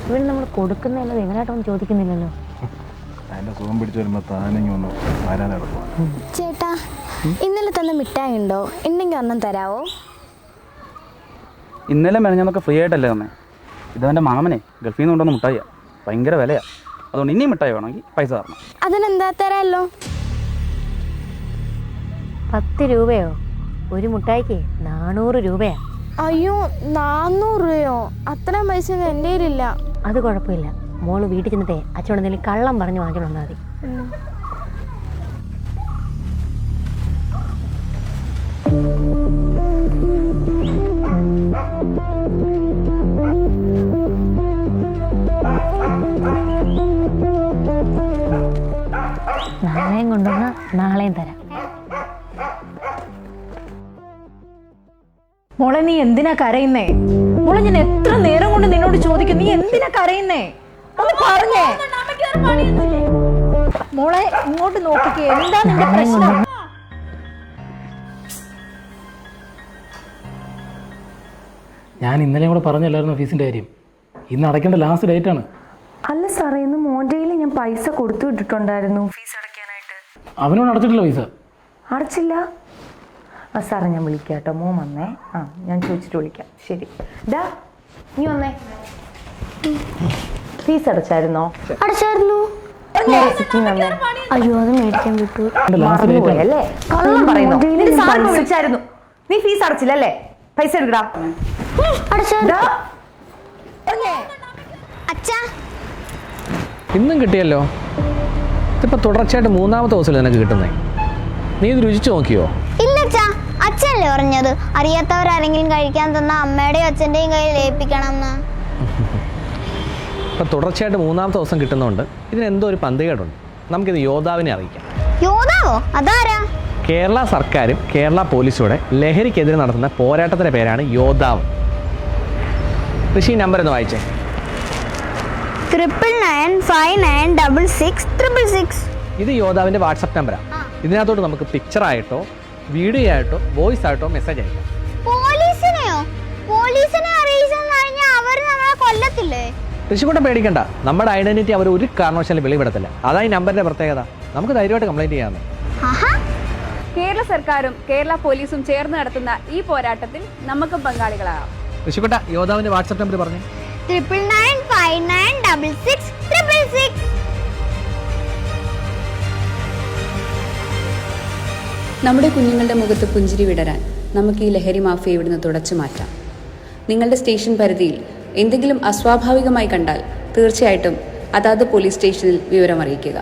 ഇവിടെ നമ്മൾ കൊടുക്കുന്നതല്ലത് എങ്ങനെയായിട്ടൊന്നും ചോദിക്കുന്നില്ലല്ലോ. അതിന്റെ സുഖം പിടിച്ചു വരുമ്പോ താനെങ്കിൽ ഒന്ന് വരാനെടുക്കും. ചേട്ടാ, ഇന്നലെ തന്ന മിഠായി ഉണ്ടോ? ഉണ്ടെങ്കിൽ ഒന്നും തരാവോ? ഇന്നലെ മെനഞ്ഞാന്നൊക്കെ ഫ്രീ ആയിട്ടല്ലേ തന്നെ. ഇതെൻ്റെ മാമനെ ഗൾഫിൽ നിന്ന് കൊണ്ടുവന്ന മിഠായിയാണ്. ഭയങ്കര വിലയാണ്. അതുകൊണ്ട് ഇനിയും മിഠായി വേണമെങ്കിൽ പൈസ തരണം. അതിനെന്താ തരാമല്ലോ. 10 രൂപയോ? ഒരു മുട്ടായിക്ക് 400 രൂപയാ. അയ്യോ, 400 രൂപയോ? അത്രയും പൈസ എൻ്റെ കയ്യിലില്ല. അത് കുഴപ്പമില്ല, മോള് വീട്ടിൽ ചെന്നിട്ടേ അച്ഛനോട് എന്തെങ്കിലും കള്ളം പറഞ്ഞ് വാങ്ങിച്ചോണ്ട് വന്നാൽ മതി. നാളെയും കൊണ്ടുവന്ന നാളെയും തരാം. മോളെ, നീ എന്തിനാ കരയുന്നേ? മോളെ, ഞാൻ എത്ര നേരം കൊണ്ട് നിന്നോട് ചോദിക്കും, നീ എന്തിനാ കരയുന്നേ? ഒന്ന് പറഞ്ഞേ. മോളെ, ഇങ്ങോട്ട് നോക്കിക്കേ, എന്താ നിന്റെ പ്രശ്നം? ഞാൻ ഇന്നലെ കൂടെ പറഞ്ഞല്ലായിരുന്നു ഫീസിൻ്റെ കാര്യം. ഇന്ന് അടയ്ക്കേണ്ട ലാസ്റ്റ് ഡേറ്റ് ആണ്. അല്ല സാറേ, ഇന്ന് മോൻ്റെയിൽ ഞാൻ പൈസ കൊടുത്തു വിട്ടിട്ടുണ്ടായിരുന്നു ഫീസ് അടയ്ക്കാനായിട്ട്. അവനോട് അടച്ചിട്ടില്ല പൈസ. അടച്ചില്ല? ആ സാറേ, ഞാൻ വിളിക്കാം കേട്ടോ. മോൻ വന്നേ. ഞാൻ ചോദിച്ചിട്ട് വിളിക്കാം. ശരി. ഡാ, നീ വന്നേ. ഫീസ് അടച്ചായിരുന്നോ? അടച്ചായിരുന്നു. അയ്യോ, അത് മേടിക്കാൻ വിട്ടു. മറന്നുപോയല്ലേ? കള്ളം പറയുന്നു. നിന്റെ സാറിനെ വിളിച്ചായിരുന്നു. നീ ഫീസ് അടച്ചില്ലല്ലേ? പൈസ എടുക്കടാ. ഇന്നും കിട്ടിയല്ലോ. ഇതിപ്പോൾ തുടർച്ചയായിട്ട് 3ാമത്തെ ദിവസമല്ലേ നിനക്ക് കിട്ടുന്നേ. നീ ഇത് രുചിച്ചു നോക്കിയോ? ഇല്ല അച്ഛാ, അച്ഛനല്ലേ പറഞ്ഞത് അറിയാത്തവരാരെങ്കിലും കഴിക്കാൻ തന്ന അമ്മയുടെയും അച്ഛൻ്റെയും കയ്യിൽ ഏൽപ്പിക്കണം എന്ന്. ഇപ്പം തുടർച്ചയായിട്ട് 3ാമത്തെ ദിവസം കിട്ടുന്നതുകൊണ്ട് ഇതിനെന്തോ ഒരു പന്തികേടുണ്ട്. നമുക്കിത് യോദ്ധാവിനെ അറിയിക്കാം. യോദ്ധാവോ? അതാരാ? കേരള സർക്കാരും കേരള പോലീസൂടെ ലഹരിക്കെതിരെ നടത്തുന്ന പോരാട്ടത്തിൻ്റെ പേരാണ് യോദ്ധാവ്. ഋഷി, നമ്പർ ഒന്ന് വായിച്ചേ. 9995966666. ഇത് യോദ്ധാവിൻ്റെ വാട്സപ്പ് നമ്പറാണ്. ഇതിനകത്തോട്ട് നമുക്ക് പിക്ചറായിട്ടോ വീഡിയോ ആയിട്ടോ വോയിസ് ആയിട്ടോ മെസ്സേജ് അയക്കാം. പോലീസിനെയോ? പോലീസിനെ അറിയിച്ചെന്ന് പറഞ്ഞാൽ അവർ നമ്മളെ കൊല്ലത്തില്ലേ? ഋഷിക്കൂട്ടം പേടിക്കണ്ട, നമ്മുടെ ഐഡന്റിറ്റി അവർ ഒരു കാരണവശാലും വെളിപ്പെടുത്തില്ല. അതാ ഈ നമ്പറിന്റെ പ്രത്യേകത. നമുക്ക് ധൈര്യമായിട്ട് കംപ്ലൈന്റ് ചെയ്യാമെന്ന്. കേരള സർക്കാരും കേരള പോലീസും ചേർന്ന് നടത്തുന്ന ഈ പോരാട്ടത്തിൽ നമുക്കും പങ്കാളികളാകാം. ഋഷിക്കൂട്ട, യോദ്ധാവിന്റെ വാട്സ്ആപ്പ് നമ്പർ പറഞ്ഞു. 9995966666. നമ്മുടെ കുഞ്ഞുങ്ങളുടെ മുഖത്ത് പുഞ്ചിരി വിടരാൻ നമുക്ക് ഈ ലഹരി മാഫിയ ഇവിടുന്ന് തുടച്ചു മാറ്റാം. നിങ്ങളുടെ സ്റ്റേഷൻ പരിധിയിൽ എന്തെങ്കിലും അസ്വാഭാവികമായി കണ്ടാൽ തീർച്ചയായിട്ടും അതാത് പോലീസ് സ്റ്റേഷനിൽ വിവരം അറിയിക്കുക.